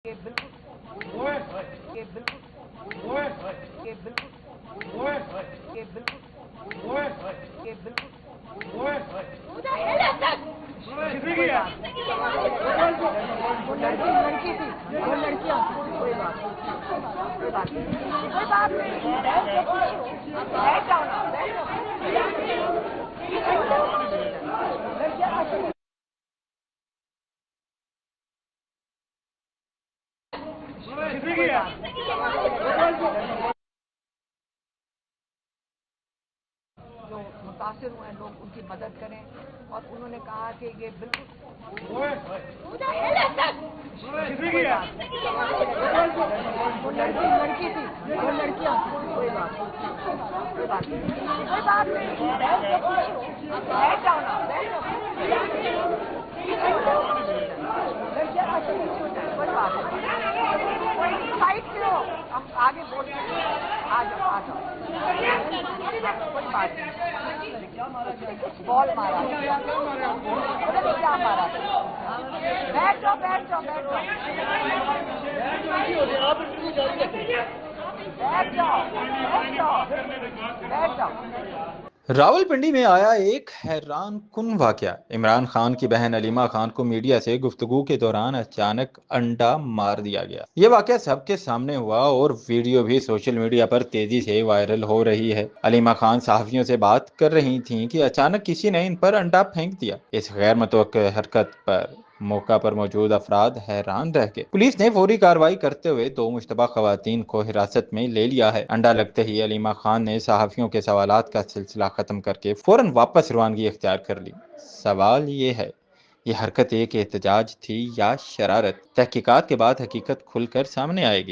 ये बिल्कुल ये बिल्कुल ये बिल्कुल ये बिल्कुल ये बिल्कुल वो लड़की थी, वो लड़कियां कोई बात नहीं, बैठ जाओ ना, बैठ जाओ। जो मुतासिर हुए लोग उनकी मदद करें और उन्होंने कहा कि ये बिल्कुल वो लड़की थी, वो लड़कियां कोई बात नहीं, बैठ जाओ ना, बैठ जाओ। कोई बात नहीं, साइड से हो, हम आगे बोलते हैं, आ जाओ कोई बात नहीं। बॉल मारा, क्या मारा, बैठ जाओ बैठ जाओ बैठ जाओ बैठ जाओ। रावलपिंडी में आया एक हैरान कुन वाकया। इमरान खान की बहन अलीमा खान को मीडिया से गुफ्तगू के दौरान अचानक अंडा मार दिया गया। ये वाकया सबके सामने हुआ और वीडियो भी सोशल मीडिया पर तेजी से वायरल हो रही है। अलीमा खान सहाफियों से बात कर रही थीं कि अचानक किसी ने इन पर अंडा फेंक दिया। इस गैर मुतवक्किल हरकत पर मौका पर मौजूद अफराद हैरान रह गए। पुलिस ने फौरी कार्रवाई करते हुए 2 मुश्तबा खवातीन को हिरासत में ले लिया है। अंडा लगते ही अलीमा खान ने सहाफियों के सवालात का सिलसिला खत्म करके फौरन वापस रवानगी इख्तियार कर ली। सवाल ये है, ये हरकत एक एहतजाज थी या शरारत? तहकीकात के बाद हकीकत खुलकर सामने आएगी।